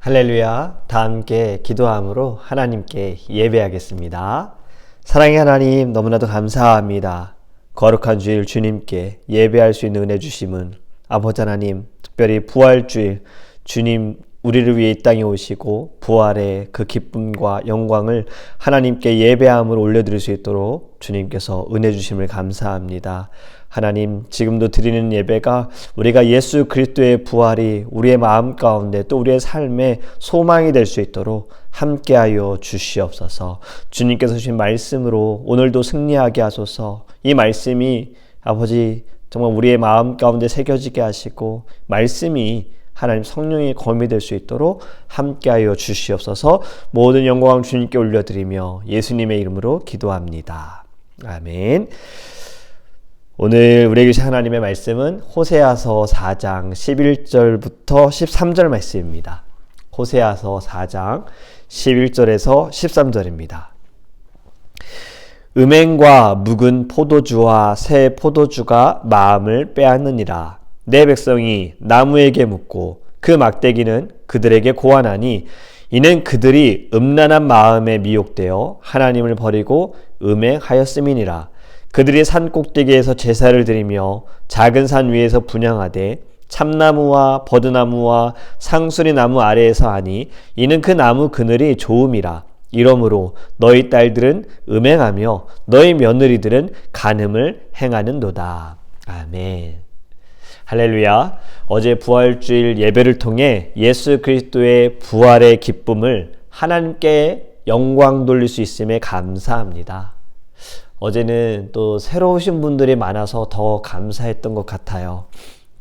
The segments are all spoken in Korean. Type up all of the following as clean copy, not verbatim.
할렐루야. 다 함께 기도함으로 하나님께 예배하겠습니다. 사랑의 하나님, 너무나도 감사합니다. 거룩한 주일 주님께 예배할 수 있는 은혜 주심은 아버지 하나님, 특별히 부활주일 주님 우리를 위해 이 땅에 오시고 부활의 그 기쁨과 영광을 하나님께 예배함으로 올려드릴 수 있도록 주님께서 은혜 주심을 감사합니다. 하나님, 지금도 드리는 예배가 우리가 예수 그리스도의 부활이 우리의 마음 가운데 또 우리의 삶의 소망이 될 수 있도록 함께하여 주시옵소서. 주님께서 주신 말씀으로 오늘도 승리하게 하소서. 이 말씀이 아버지 정말 우리의 마음 가운데 새겨지게 하시고 말씀이 하나님 성령의 검이 될 수 있도록 함께하여 주시옵소서. 모든 영광을 주님께 올려드리며 예수님의 이름으로 기도합니다. 아멘. 오늘 우리에게 주신 하나님의 말씀은 호세아서 4장 11절부터 13절 말씀입니다. 호세아서 4장 11절에서 13절입니다. 음행과 묵은 포도주와 새 포도주가 마음을 빼앗느니라. 내 백성이 나무에게 묻고 그 막대기는 그들에게 고하나니 이는 그들이 음란한 마음에 미혹되어 하나님을 버리고 음행하였음이니라. 그들이 산 꼭대기에서 제사를 드리며 작은 산 위에서 분향하되 참나무와 버드나무와 상수리 나무 아래에서 하니 이는 그 나무 그늘이 좋음이라. 이러므로 너희 딸들은 음행하며 너희 며느리들은 간음을 행하는도다. 아멘. 할렐루야. 어제 부활주일 예배를 통해 예수 그리스도의 부활의 기쁨을 하나님께 영광 돌릴 수 있음에 감사합니다. 어제는 또 새로 오신 분들이 많아서 더 감사했던 것 같아요.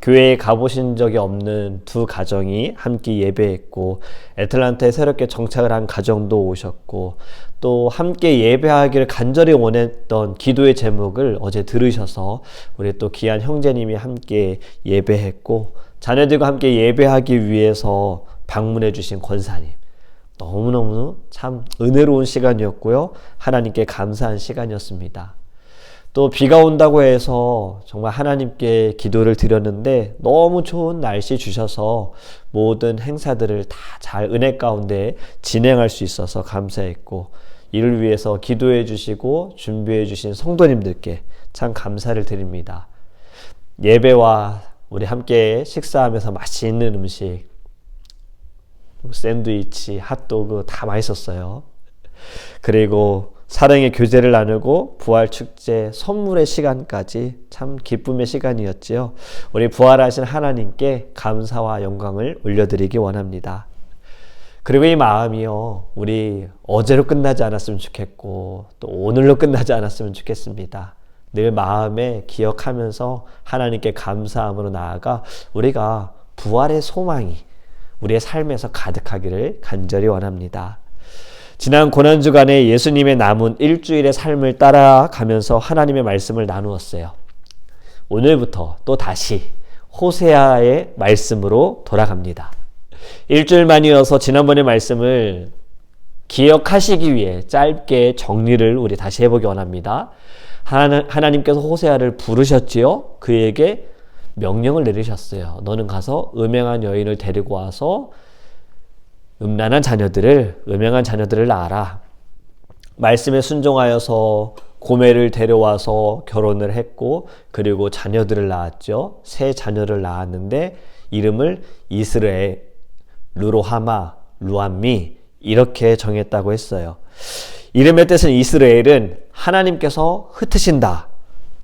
교회에 가보신 적이 없는 두 가정이 함께 예배했고, 애틀랜타에 새롭게 정착을 한 가정도 오셨고, 또 함께 예배하기를 간절히 원했던 기도의 제목을 어제 들으셔서 우리 또 귀한 형제님이 함께 예배했고, 자녀들과 함께 예배하기 위해서 방문해 주신 권사님, 너무너무 참 은혜로운 시간이었고요. 하나님께 감사한 시간이었습니다. 또 비가 온다고 해서 정말 하나님께 기도를 드렸는데 너무 좋은 날씨 주셔서 모든 행사들을 다 잘 은혜 가운데 진행할 수 있어서 감사했고, 이를 위해서 기도해 주시고 준비해 주신 성도님들께 참 감사를 드립니다. 예배와 우리 함께 식사하면서 맛있는 음식, 샌드위치, 핫도그 다 맛있었어요. 그리고 사랑의 교제를 나누고 부활축제 선물의 시간까지 참 기쁨의 시간이었지요. 우리 부활하신 하나님께 감사와 영광을 올려드리기 원합니다. 그리고 이 마음이요, 우리 어제로 끝나지 않았으면 좋겠고 또 오늘로 끝나지 않았으면 좋겠습니다. 늘 마음에 기억하면서 하나님께 감사함으로 나아가 우리가 부활의 소망이 우리의 삶에서 가득하기를 간절히 원합니다. 지난 고난주간에 예수님의 남은 일주일의 삶을 따라가면서 하나님의 말씀을 나누었어요. 오늘부터 또 다시 호세아의 말씀으로 돌아갑니다. 일주일만이어서 지난번의 말씀을 기억하시기 위해 짧게 정리를 우리 다시 해보기 원합니다. 하나님께서 호세아를 부르셨지요. 그에게 명령을 내리셨어요. 너는 가서 음행한 여인을 데리고 와서 음란한 자녀들을 낳아라. 말씀에 순종하여서 고멜을 데려와서 결혼을 했고, 그리고 자녀들을 낳았죠. 세 자녀를 낳았는데 이름을 이스라엘, 르로하마, 루암미 이렇게 정했다고 했어요. 이름의 뜻은 이스라엘은 하나님께서 흩으신다.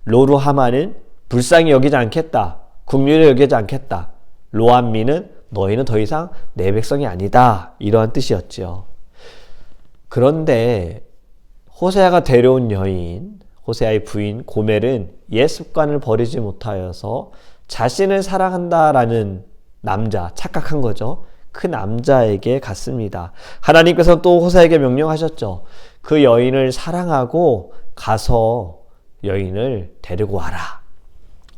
로루하마는 불쌍히 여기지 않겠다. 긍휼히 여기지 않겠다. 로암미는 너희는 더 이상 내 백성이 아니다. 이러한 뜻이었죠. 그런데 호세아가 데려온 여인, 호세아의 부인 고멜은 옛 습관을 버리지 못하여서 자신을 사랑한다라는 남자, 착각한 거죠. 그 남자에게 갔습니다. 하나님께서 또 호세아에게 명령하셨죠. 그 여인을 사랑하고 가서 여인을 데리고 와라.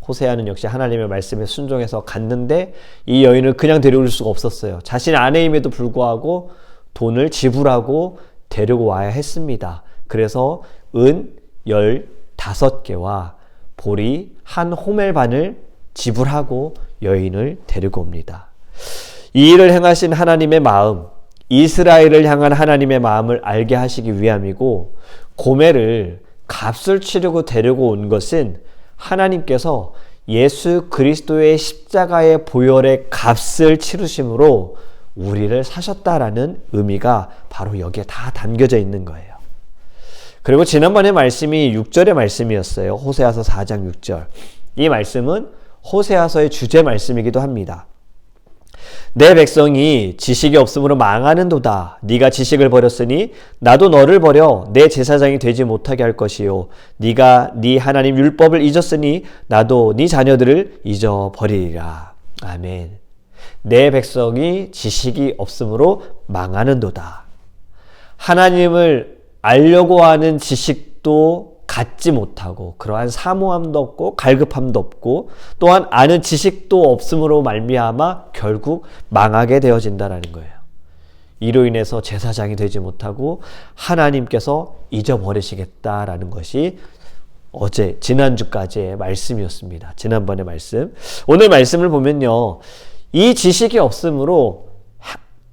호세아는 역시 하나님의 말씀에 순종해서 갔는데 이 여인을 그냥 데려올 수가 없었어요. 자신의 아내임에도 불구하고 돈을 지불하고 데리고 와야 했습니다. 그래서 은 15개와 보리 한 호멜 반을 지불하고 여인을 데리고 옵니다. 이 일을 행하신 하나님의 마음, 이스라엘을 향한 하나님의 마음을 알게 하시기 위함이고, 고멜을 값을 치르고 데리고 온 것은 하나님께서 예수 그리스도의 십자가의 보혈의 값을 치르심으로 우리를 사셨다라는 의미가 바로 여기에 다 담겨져 있는 거예요. 그리고 지난번에 말씀이 6절의 말씀이었어요. 호세아서 4장 6절. 이 말씀은 호세아서의 주제 말씀이기도 합니다. 내 백성이 지식이 없으므로 망하는도다. 네가 지식을 버렸으니 나도 너를 버려 내 제사장이 되지 못하게 할 것이요. 네가 네 하나님 율법을 잊었으니 나도 네 자녀들을 잊어버리리라. 아멘. 내 백성이 지식이 없으므로 망하는도다. 하나님을 알려고 하는 지식도 갖지 못하고, 그러한 사모함도 없고 갈급함도 없고, 또한 아는 지식도 없음으로 말미암아 결국 망하게 되어진다라는 거예요. 이로 인해서 제사장이 되지 못하고 하나님께서 잊어버리시겠다라는 것이 지난주까지의 말씀이었습니다. 지난번의 말씀. 오늘 말씀을 보면요, 이 지식이 없으므로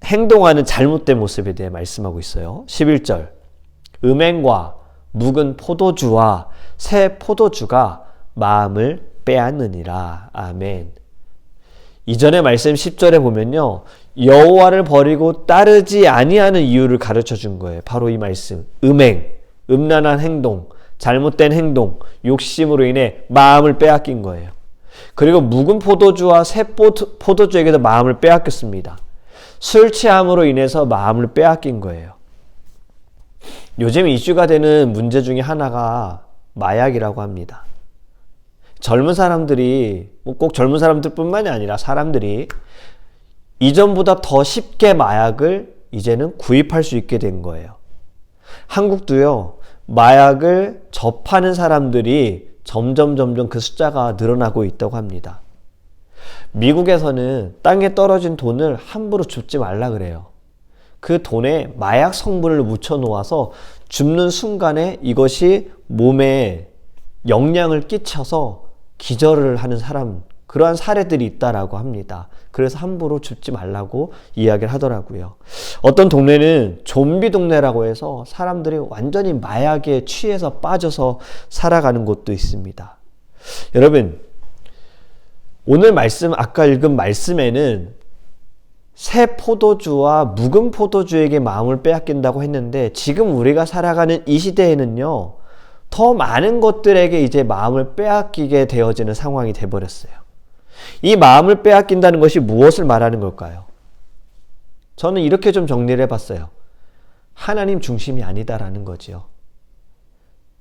행동하는 잘못된 모습에 대해 말씀하고 있어요. 11절. 음행과 묵은 포도주와 새 포도주가 마음을 빼앗느니라. 아멘. 이전의 말씀 10절에 보면요, 여호와를 버리고 따르지 아니하는 이유를 가르쳐 준 거예요. 바로 이 말씀. 음행, 음란한 행동, 잘못된 행동, 욕심으로 인해 마음을 빼앗긴 거예요. 그리고 묵은 포도주와 새 포도주에게도 마음을 빼앗겼습니다. 술 취함으로 인해서 마음을 빼앗긴 거예요. 요즘 이슈가 되는 문제 중에 하나가 마약이라고 합니다. 젊은 사람들이, 꼭 젊은 사람들뿐만이 아니라 사람들이 이전보다 더 쉽게 마약을 이제는 구입할 수 있게 된 거예요. 한국도요, 마약을 접하는 사람들이 점점 그 숫자가 늘어나고 있다고 합니다. 미국에서는 땅에 떨어진 돈을 함부로 줍지 말라 그래요. 그 돈에 마약 성분을 묻혀 놓아서 줍는 순간에 이것이 몸에 영향을 끼쳐서 기절을 하는 사람, 그러한 사례들이 있다라고 합니다. 그래서 함부로 줍지 말라고 이야기를 하더라고요. 어떤 동네는 좀비 동네라고 해서 사람들이 완전히 마약에 취해서 빠져서 살아가는 곳도 있습니다. 여러분, 오늘 말씀, 아까 읽은 말씀에는 새 포도주와 묵은 포도주에게 마음을 빼앗긴다고 했는데, 지금 우리가 살아가는 이 시대에는요, 더 많은 것들에게 이제 마음을 빼앗기게 되어지는 상황이 돼버렸어요. 이 마음을 빼앗긴다는 것이 무엇을 말하는 걸까요? 저는 이렇게 좀 정리를 해봤어요. 하나님 중심이 아니다라는 거지요.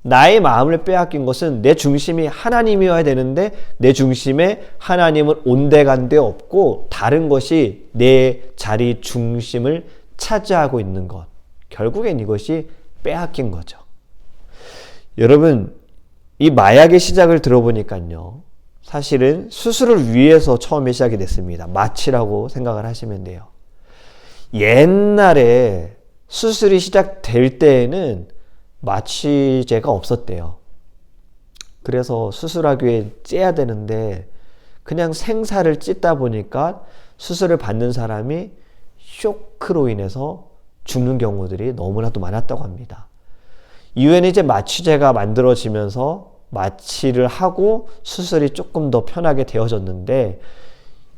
나의 마음을 빼앗긴 것은 내 중심이 하나님이어야 되는데, 내 중심에 하나님은 온데간데 없고 다른 것이 내 자리 중심을 차지하고 있는 것. 결국엔 이것이 빼앗긴 거죠. 여러분, 이 마약의 시작을 들어보니까요, 사실은 수술을 위해서 처음에 시작이 됐습니다. 마취라고 생각을 하시면 돼요. 옛날에 수술이 시작될 때에는 마취제가 없었대요. 그래서 수술하기 위해 째야 되는데 그냥 생사를 찢다 보니까 수술을 받는 사람이 쇼크로 인해서 죽는 경우들이 너무나도 많았다고 합니다. 이후에는 이제 마취제가 만들어지면서 마취를 하고 수술이 조금 더 편하게 되어졌는데,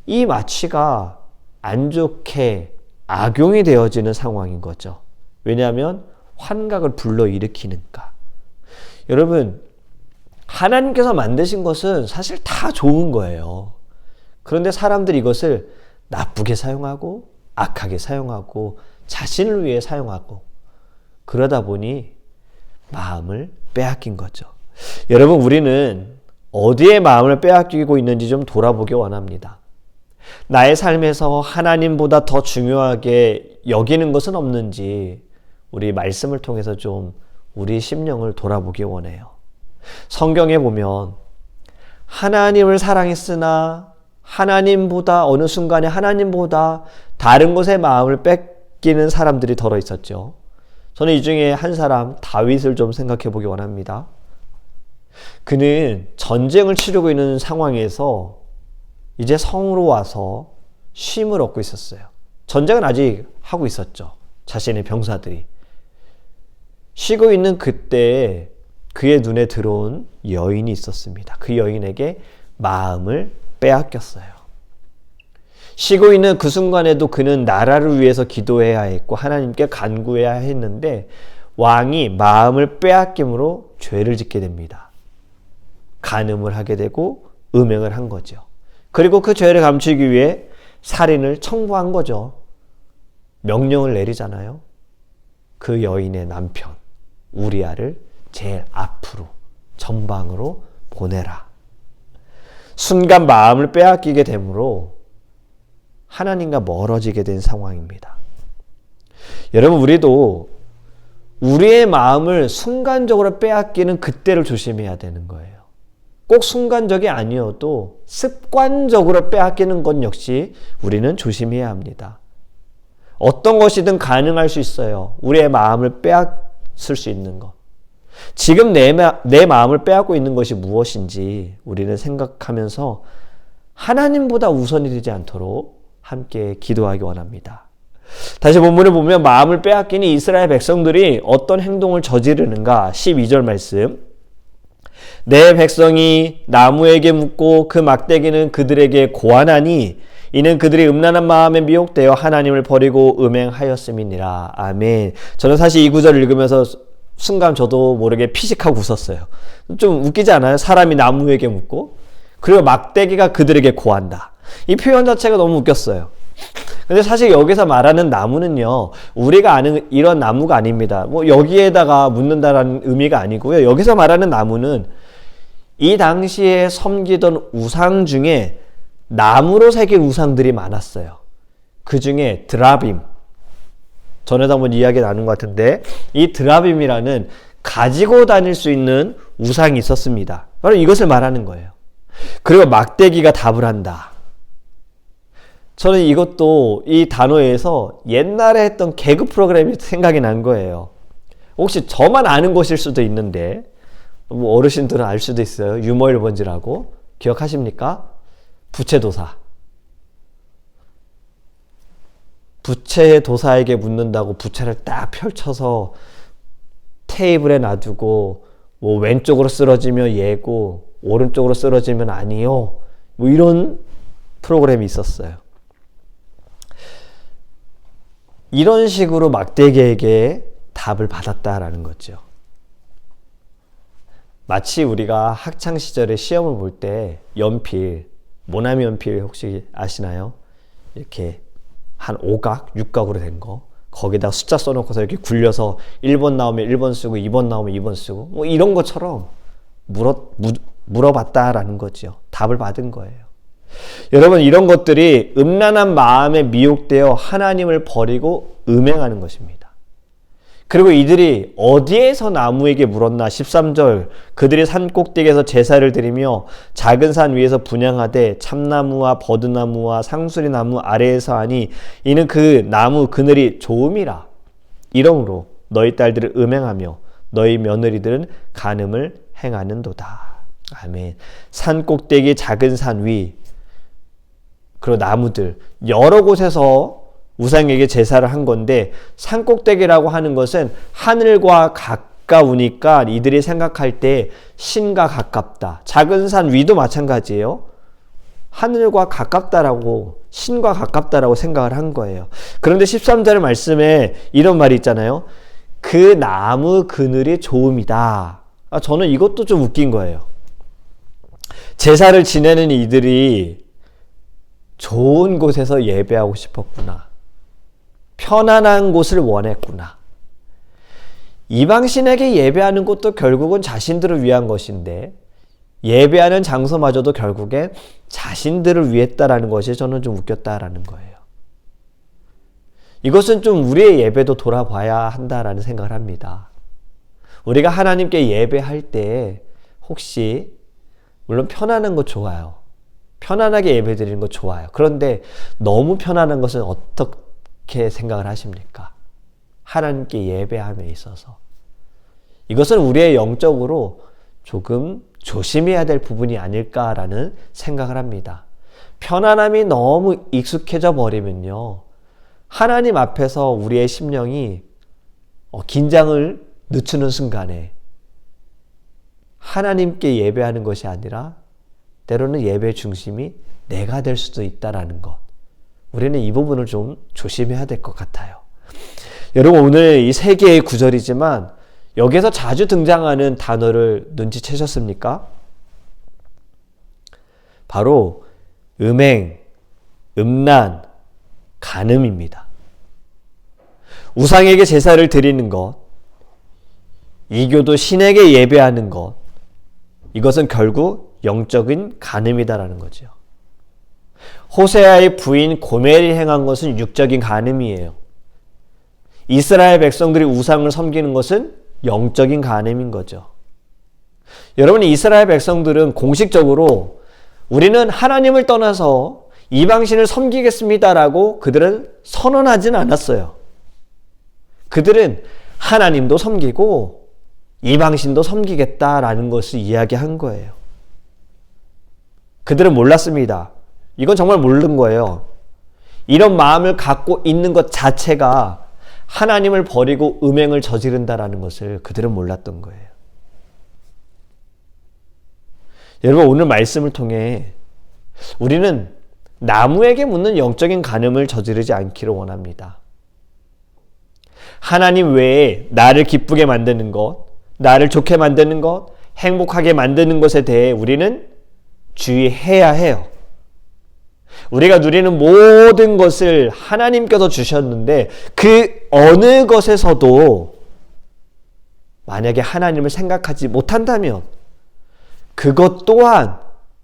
이 마취가 안 좋게 악용이 되어지는 상황인 거죠. 왜냐하면 환각을 불러일으키니까. 여러분, 하나님께서 만드신 것은 사실 다 좋은 거예요. 그런데 사람들이 이것을 나쁘게 사용하고 악하게 사용하고 자신을 위해 사용하고, 그러다 보니 마음을 빼앗긴 거죠. 여러분, 우리는 어디에 마음을 빼앗기고 있는지 좀 돌아보기 원합니다. 나의 삶에서 하나님보다 더 중요하게 여기는 것은 없는지 우리 말씀을 통해서 좀 우리 심령을 돌아보기 원해요. 성경에 보면 하나님을 사랑했으나 하나님보다, 어느 순간에 하나님보다 다른 것에 마음을 뺏기는 사람들이 덜어 있었죠. 저는 이 중에 한 사람, 다윗을 좀 생각해 보기 원합니다. 그는 전쟁을 치르고 있는 상황에서 이제 성으로 와서 쉼을 얻고 있었어요. 전쟁은 아직 하고 있었죠. 자신의 병사들이. 쉬고 있는 그때에 그의 눈에 들어온 여인이 있었습니다. 그 여인에게 마음을 빼앗겼어요. 쉬고 있는 그 순간에도 그는 나라를 위해서 기도해야 했고 하나님께 간구해야 했는데 왕이 마음을 빼앗김으로 죄를 짓게 됩니다. 간음을 하게 되고 음행을 한 거죠. 그리고 그 죄를 감추기 위해 살인을 청구한 거죠. 명령을 내리잖아요. 그 여인의 남편 우리아를 제일 앞으로 전방으로 보내라. 순간 마음을 빼앗기게 되므로 하나님과 멀어지게 된 상황입니다. 여러분, 우리도 우리의 마음을 순간적으로 빼앗기는 그때를 조심해야 되는 거예요. 꼭 순간적이 아니어도 습관적으로 빼앗기는 것 역시 우리는 조심해야 합니다. 어떤 것이든 가능할 수 있어요. 우리의 마음을 빼앗을 수 있는 것. 지금 내 마음을 빼앗고 있는 것이 무엇인지 우리는 생각하면서 하나님보다 우선이 되지 않도록 함께 기도하기 원합니다. 다시 본문을 보면 마음을 빼앗기는 이스라엘 백성들이 어떤 행동을 저지르는가 12절 말씀. 내 백성이 나무에게 묻고 그 막대기는 그들에게 고하나니 이는 그들이 음란한 마음에 미혹되어 하나님을 버리고 음행하였음이니라. 아멘. 저는 사실 이 구절을 읽으면서 순간 저도 모르게 피식하고 웃었어요. 좀 웃기지 않아요? 사람이 나무에게 묻고 그리고 막대기가 그들에게 고한다. 이 표현 자체가 너무 웃겼어요. 근데 사실 여기서 말하는 나무는요, 우리가 아는 이런 나무가 아닙니다. 뭐 여기에다가 묻는다라는 의미가 아니고요. 여기서 말하는 나무는 이 당시에 섬기던 우상 중에 나무로 새긴 우상들이 많았어요. 그 중에 드라빔, 전에도 한번 이야기 나눈 것 같은데 이 드라빔이라는 가지고 다닐 수 있는 우상이 있었습니다. 바로 이것을 말하는 거예요. 그리고 막대기가 답을 한다. 저는 이것도 이 단어에서 옛날에 했던 개그 프로그램이 생각이 난 거예요. 혹시 저만 아는 것일 수도 있는데 뭐 어르신들은 알 수도 있어요. 유머 1번지라고 기억하십니까? 부채도사. 부채의 도사에게 묻는다고 부채를 딱 펼쳐서 테이블에 놔두고 뭐 왼쪽으로 쓰러지면 예고 오른쪽으로 쓰러지면 아니요. 뭐 이런 프로그램이 있었어요. 이런 식으로 막대기에게 답을 받았다라는 거죠. 마치 우리가 학창시절에 시험을 볼 때 연필, 모나미 연필 혹시 아시나요? 이렇게 한 5각, 6각으로 된 거. 거기다 숫자 써놓고서 이렇게 굴려서 1번 나오면 1번 쓰고 2번 나오면 2번 쓰고 뭐 이런 것처럼 물어봤다라는 거죠. 답을 받은 거예요. 여러분, 이런 것들이 음란한 마음에 미혹되어 하나님을 버리고 음행하는 것입니다. 그리고 이들이 어디에서 나무에게 물었나 13절 그들이 산 꼭대기에서 제사를 드리며 작은 산 위에서 분향하되 참나무와 버드나무와 상수리나무 아래에서 하니 이는 그 나무 그늘이 좋음이라. 이러므로 너희 딸들을 음행하며 너희 며느리들은 간음을 행하는도다. 아멘. 산 꼭대기 작은 산 위 그리고 나무들 여러 곳에서 우상에게 제사를 한 건데 산꼭대기라고 하는 것은 하늘과 가까우니까 이들이 생각할 때 신과 가깝다. 작은 산 위도 마찬가지예요. 하늘과 가깝다라고 신과 가깝다라고 생각을 한 거예요. 그런데 13절 말씀에 이런 말이 있잖아요. 그 나무 그늘이 좋음이다. 저는 이것도 좀 웃긴 거예요. 제사를 지내는 이들이 좋은 곳에서 예배하고 싶었구나. 편안한 곳을 원했구나. 이방신에게 예배하는 것도 결국은 자신들을 위한 것인데 예배하는 장소마저도 결국엔 자신들을 위했다라는 것이 저는 좀 웃겼다라는 거예요. 이것은 좀 우리의 예배도 돌아봐야 한다라는 생각을 합니다. 우리가 하나님께 예배할 때 혹시 물론 편안한 거 좋아요. 편안하게 예배드리는 거 좋아요. 그런데 너무 편안한 것은 어떻게 생각을 하십니까? 하나님께 예배함에 있어서. 이것은 우리의 영적으로 조금 조심해야 될 부분이 아닐까라는 생각을 합니다. 편안함이 너무 익숙해져 버리면요, 하나님 앞에서 우리의 심령이 긴장을 늦추는 순간에 하나님께 예배하는 것이 아니라 때로는 예배 중심이 내가 될 수도 있다라는 것, 우리는 이 부분을 좀 조심해야 될 것 같아요. 여러분, 오늘 이 세 개의 구절이지만 여기에서 자주 등장하는 단어를 눈치채셨습니까? 바로 음행, 음란, 간음입니다. 우상에게 제사를 드리는 것, 이교도 신에게 예배하는 것, 이것은 결국 영적인 간음이다라는 거죠. 호세아의 부인 고멜이 행한 것은 육적인 간음이에요. 이스라엘 백성들이 우상을 섬기는 것은 영적인 간음인 거죠. 여러분, 이스라엘 백성들은 공식적으로 우리는 하나님을 떠나서 이방신을 섬기겠습니다라고 그들은 선언하진 않았어요. 그들은 하나님도 섬기고 이방신도 섬기겠다라는 것을 이야기한 거예요. 그들은 몰랐습니다. 이건 정말 모르는 거예요. 이런 마음을 갖고 있는 것 자체가 하나님을 버리고 음행을 저지른다라는 것을 그들은 몰랐던 거예요. 여러분, 오늘 말씀을 통해 우리는 나무에게 묻는 영적인 간음을 저지르지 않기를 원합니다. 하나님 외에 나를 기쁘게 만드는 것, 나를 좋게 만드는 것, 행복하게 만드는 것에 대해 우리는 주의해야 해요. 우리가 누리는 모든 것을 하나님께서 주셨는데 그 어느 것에서도 만약에 하나님을 생각하지 못한다면 그것 또한,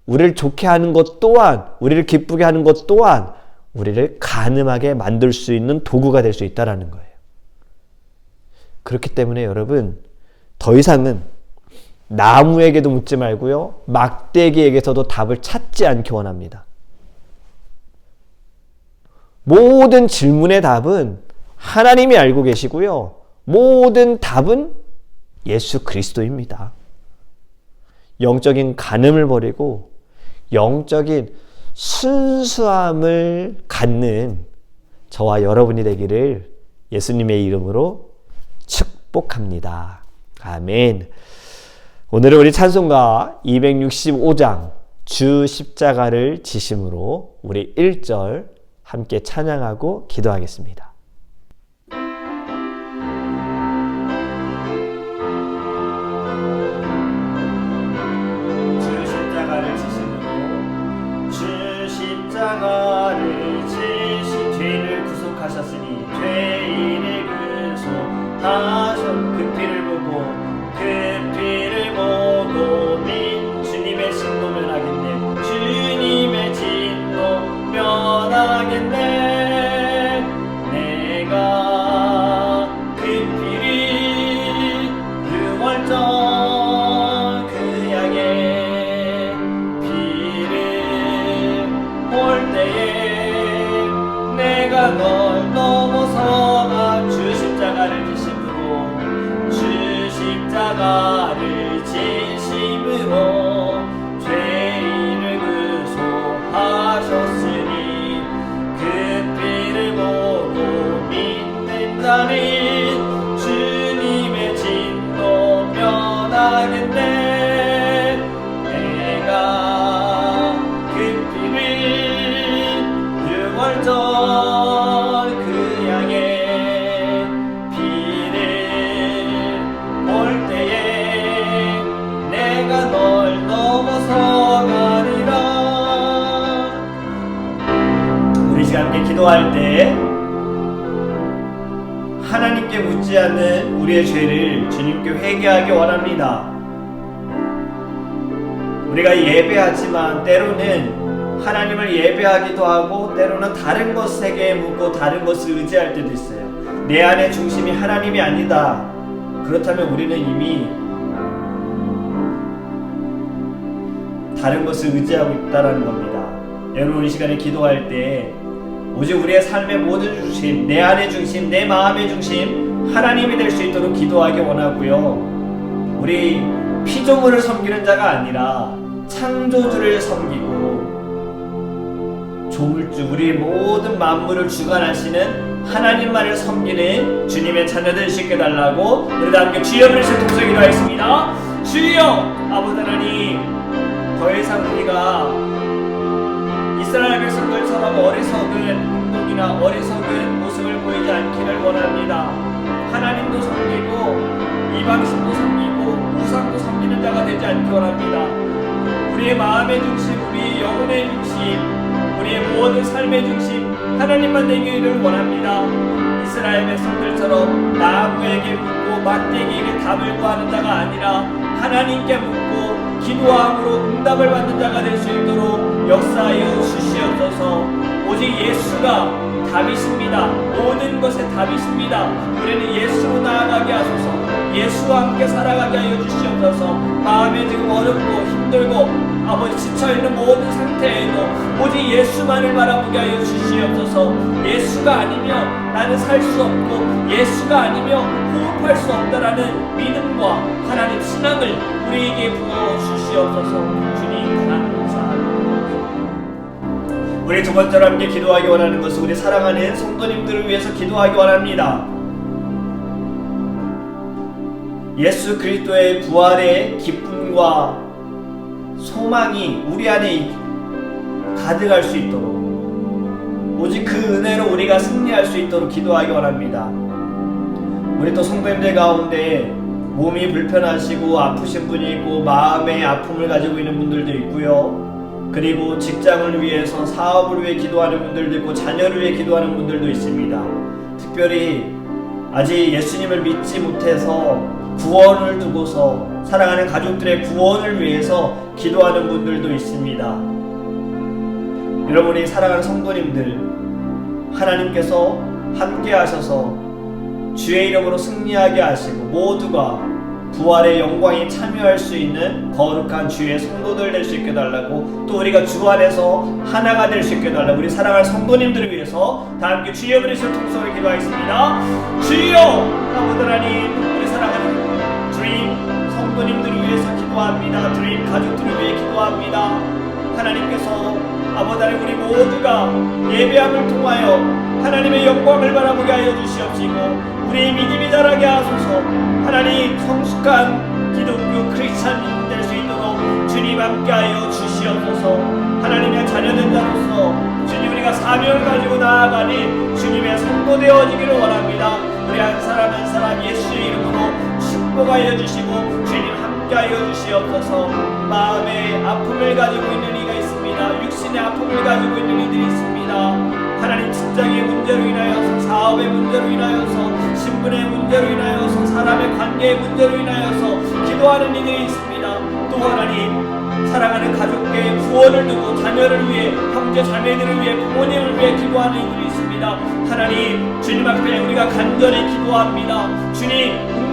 우리를 좋게 하는 것 또한, 우리를 기쁘게 하는 것 또한 우리를 간음하게 만들 수 있는 도구가 될 수 있다는 거예요. 그렇기 때문에 여러분, 더 이상은 나무에게도 묻지 말고요, 막대기에게서도 답을 찾지 않기 원합니다. 모든 질문의 답은 하나님이 알고 계시고요, 모든 답은 예수 그리스도입니다. 영적인 간음을 버리고 영적인 순수함을 갖는 저와 여러분이 되기를 예수님의 이름으로 축복합니다. 아멘. 오늘은 우리 찬송가 265장 주 십자가를 지심으로 우리 1절 함께 찬양하고 기도하겠습니다. 주 십자가를 지심으로, 주 십자가를 지시 죄인을 구속하셨으니 죄인을 구속하셨, 그 피를 보고 주님의 진노 면하겠네. 주님의 진노 면하겠네. 내가 그 피를 유월절 그 양의 피를 볼 때에 내가 널 넘어서가 주 십자가를 지심으로, 주 십자가를 지심으로 죄인을 구속하셨으니 그 피를 보고 믿는 자는 주님의 진노 면하겠네. 내가 그 피를 유월절 그 양의 피를 볼 때에 내가 널 넘어서 가리라. 우리 시간 함께 기도할 때 하나님께 묻지 않는 우리의 죄를 주님께 회개하기 원합니다. 우리가 예배하지만 때로는 하나님을 예배하기도 하고 때로는 다른 것에게 묻고 다른 것을 의지할 때도 있어요. 내 안의 중심이 하나님이 아니다. 그렇다면 우리는 이미 다른 것을 의지하고 있다는 겁니다. 여러분, 이 시간에 기도할 때 오직 우리의 삶의 모든 중심, 내 안의 중심, 내 마음의 중심 하나님이 될 수 있도록 기도하기 원하고요, 우리 피조물을 섬기는 자가 아니라 창조주를 섬기고 조물주 우리의 모든 만물을 주관하시는 하나님만을 섬기는 주님의 자녀들 되시게 달라고 우리 함께 주여 부르시며 동서기도 하겠습니다. 주여 아버지 하나님, 더 이상 우리가 이스라엘 백성들처럼 어리석은 행동이나 어리석은 모습을 보이지 않기를 원합니다. 하나님도 섬기고 이방신도 섬기고 우상도 섬기는 자가 되지 않기 원합니다. 우리의 마음의 중심, 우리의 영혼의 중심, 우리의 모든 삶의 중심 하나님만 되기를 원합니다. 이스라엘 백성들처럼 나무에게 묻고 막대기에게 답을 구하는 자가 아니라 하나님께 묻고 기도함으로 응답을 받는 자가 될 수 있도록 역사하여 주시옵소서. 오직 예수가 답이십니다. 모든 것의 답이십니다. 우리는 예수로 나아가게 하소서. 예수와 함께 살아가게 하여 주시옵소서. 마음에 지금 어렵고 힘들고 아버지 지쳐있는 모든 상태에도 오직 예수만을 바라보게 하여 주시옵소서. 예수가 아니면 나는 살 수 없고 예수가 아니면 호흡할 수 없다라는 믿음과 하나님 신앙을 우리에게 부어주시옵소서. 주님 감사합니다. 우리 두 번째로 함께 기도하기 원하는 것은 우리 사랑하는 성도님들을 위해서 기도하기 원합니다. 예수 그리스도의 부활의 기쁨과 소망이 우리 안에 가득할 수 있도록 오직 그 은혜로 우리가 승리할 수 있도록 기도하기 원합니다. 우리 또 성도님들 가운데 몸이 불편하시고 아프신 분이 있고 마음의 아픔을 가지고 있는 분들도 있고요. 그리고 직장을 위해서 사업을 위해 기도하는 분들도 있고 자녀를 위해 기도하는 분들도 있습니다. 특별히 아직 예수님을 믿지 못해서 구원을 두고서 사랑하는 가족들의 구원을 위해서 기도하는 분들도 있습니다. 여러분이 사랑하는 성도님들, 하나님께서 함께 하셔서 주의 이름으로 승리하게 하시고 모두가 부활의 영광에 참여할 수 있는 거룩한 주의 성도들 될 수 있게 달라고, 또 우리가 주 안에서 하나가 될 수 있게 달라고 우리 사랑하는 성도님들을 위해서 다 함께 주여 부르시는 통성을 기도하겠습니다. 주여 아버지 하나님, 우리 사랑하는 드림 성도님들을 위해서 기도합니다. 드림 가족들을 위해 기도합니다. 하나님께서 아버지 하나님, 우리 모두가 예배함을 통하여 하나님의 영광을 바라보게 하여 주시옵시고 우리의 믿음이 자라게 하소서. 하나님, 성숙한 기독교 크리스찬 될 수 있도록 주님 함께하여 주시옵소서. 하나님의 자녀된 자로서 주님, 우리가 사명을 가지고 나아가니 주님의 성도 되어지기를 원합니다. 우리 한 사람 한 사람 예수의 이름으로 축복하여 주시고 주님 함께하여 주시옵소서. 마음의 아픔을 가지고 있는 이가 있습니다. 육신의 아픔을 가지고 있는 이들이 있습니다. 하나님, 직장의 문제로 인하여서, 사업의 문제로 인하여서, 신분의 문제로 인하여서, 사람의 관계의 문제로 인하여서 기도하는 이들이 있습니다. 또 하나님, 사랑하는 가족의 구원을 두고 자녀를 위해, 형제 자매들을 위해, 부모님을 위해 기도하는 이들이 있습니다. 하나님, 주님 앞에 우리가 간절히 기도합니다. 주님,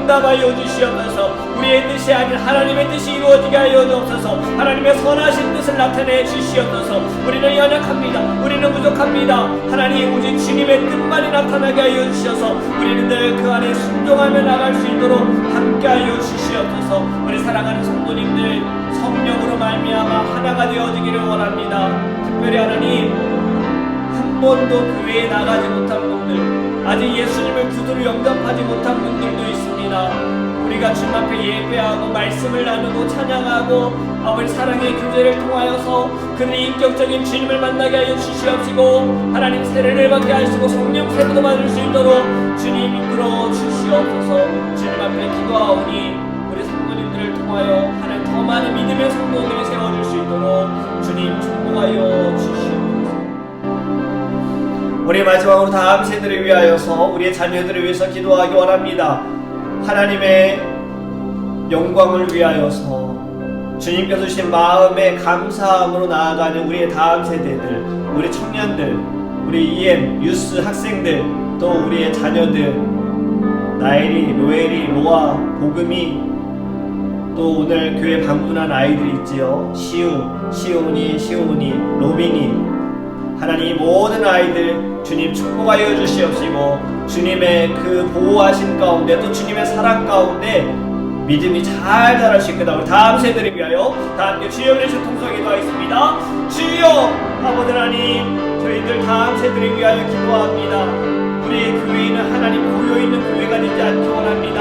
응답하여 주시옵소서. 우리의 뜻이 아닌 하나님의 뜻이 이루어지게 하여 주옵소서. 하나님의 선하신 뜻을 나타내 주시옵소서. 우리는 연약합니다. 우리는 부족합니다. 하나님, 오직 주님의 뜻만이 나타나게 하여 주셔서 우리는 늘 그 안에 순종하며 나갈 수 있도록 함께하여 주시옵소서. 우리 사랑하는 성도님들, 성령으로 말미암아 하나가 되어지기를 원합니다. 특별히 하나님, 한 번도 교회에 나가지 못한 분들, 아직 예수님을 구주로 영접하지 못한 분들도 있습니다. 우리가 주님 앞에 예배하고 말씀을 나누고 찬양하고 아버지 사랑의 교제를 통하여서 그들의 인격적인 주님을 만나게 하여 주시옵시고 하나님, 세례를 받게 하시고 성령 세례도 받을 수 있도록 주님 이끌어 주시옵소서. 주님 앞에 기도하오니 우리 성도님들을 통하여 하나님 더 많은 믿음의 성도들이 세워질 수 있도록 주님 축복하여 주시옵소서. 우리 마지막으로 다음 세대를 위하여서 우리의 자녀들을 위해서 기도하기 원합니다. 하나님의 영광을 위하여서 주님께서 주신 마음의 감사함으로 나아가는 우리의 다음 세대들, 우리 청년들, 우리 EM, 유스 학생들, 또 우리의 자녀들, 나엘이, 로엘이, 로아, 복음이, 또 오늘 교회 방문한 아이들이 있지요. 시온이, 로빈이, 하나님, 모든 아이들 주님 축복하여 주시옵시고 주님의 그 보호하심 가운데 또 주님의 사랑 가운데 믿음이 잘 자랄 수 있게 다음 세대를 위하여 다 함께 주여 부르시는 통성에 기도하겠습니다. 주여 아버지 하나님, 저희들 다음 세대를 위하여 기도합니다. 우리의 교회는 하나님 고여있는 교회가 되지 않기 원합니다.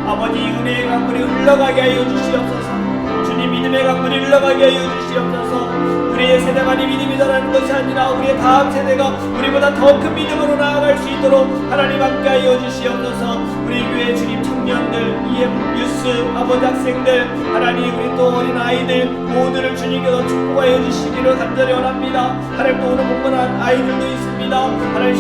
아버지, 은혜의 강물이 흘러가게 하여 주시옵소서. 주님, 믿음의 강물이 흘러가게 하여 주시옵소서. 우리의 세대만이 믿음이 자라는 것이 아니라 우리의 다음 세대가 우리보다 더 큰 믿음으로 나아갈 수 있도록 하나님 함께 하여 주시옵소서. 우리 교회 주님 청년들, EM 뉴스, 아버지 학생들, 하나님 우리 또 어린 아이들 모두를 주님께서 축복하여 주시기를 간절히 원합니다. 하나님 또 오늘 본문한 아이들도 있습니다. 하나님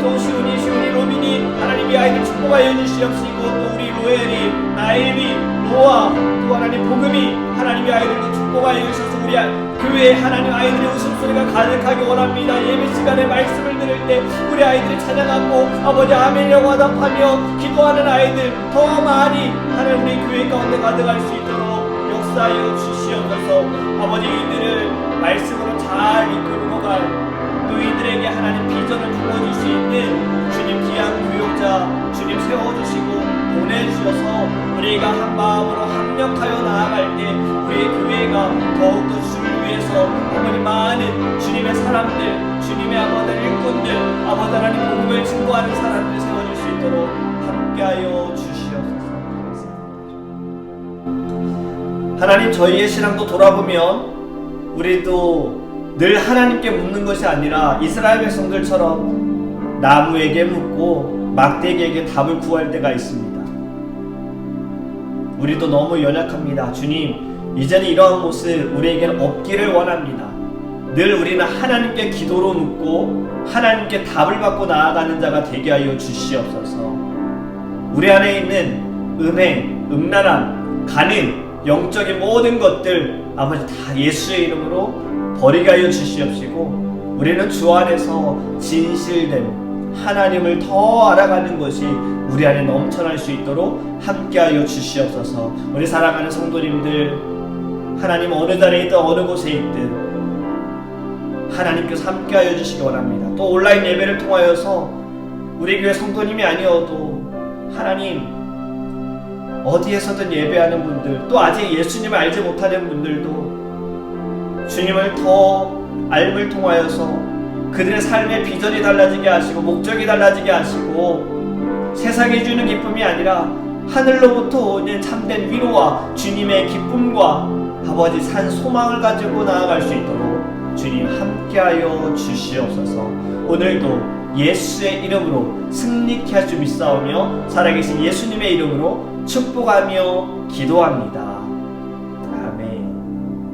또 시훈이, 로민이 하나님 이 아이들 축복하여 주시옵시고, 또 우리 로엘이, 나엘이, 노아, 또 하나님 복음이 하나님의 아이들도 축복하여 주셔서 우리 교회에 하나님 아이들의 웃음소리가 가득하게 원합니다. 예배 시간에 말씀을 들을 때 우리 아이들이 찬양하고 아버지 아멘이라고 화답하며 기도하는 아이들 더 많이 하나님 우리 교회 가운데 가득할 수 있도록 역사하여 주시옵소서. 아버지, 이들을 말씀으로 잘 이끌고 갈, 또 이들에게 하나님 비전을 불러줄 수 있는 주님 귀한 교육자 주님 세워주시고 보내주셔서 우리가 한 마음으로 합력하여 나아갈 때 우리의 교회가 더욱더 주를 위해서 아버지 많은 주님의 사람들, 주님의 아버지 일꾼들, 아버지 하나님 복음을 증거하는 사람들 세워줄 수 있도록 함께하여 주시옵소서. 하나님, 저희의 신앙도 돌아보면 우리도 늘 하나님께 묻는 것이 아니라 이스라엘 백성들처럼 나무에게 묻고 막대기에게 답을 구할 때가 있습니다. 우리도 너무 연약합니다. 주님, 이제는 이러한 모습 우리에게는 없기를 원합니다. 늘 우리는 하나님께 기도로 묻고 하나님께 답을 받고 나아가는 자가 되게 하여 주시옵소서. 우리 안에 있는 음행, 음란함, 간음, 영적인 모든 것들 아버지 다 예수의 이름으로 버리게 하여 주시옵시고, 우리는 주 안에서 진실된 하나님을 더 알아가는 것이 우리 안에 넘쳐날 수 있도록 함께하여 주시옵소서. 우리 사랑하는 성도님들, 하나님 어느 자리에 있든 어느 곳에 있든 하나님께서 함께하여 주시기 원합니다. 또 온라인 예배를 통하여서 우리 교회 성도님이 아니어도 하나님 어디에서든 예배하는 분들, 또 아직 예수님을 알지 못하는 분들도 주님을 더 알을 통하여서 그들의 삶의 비전이 달라지게 하시고 목적이 달라지게 하시고 세상이 주는 기쁨이 아니라 하늘로부터 오는 참된 위로와 주님의 기쁨과 아버지 산 소망을 가지고 나아갈 수 있도록 주님 함께하여 주시옵소서. 오늘도 예수의 이름으로 승리케 할 줄 믿사오며 살아계신 예수님의 이름으로 축복하며 기도합니다.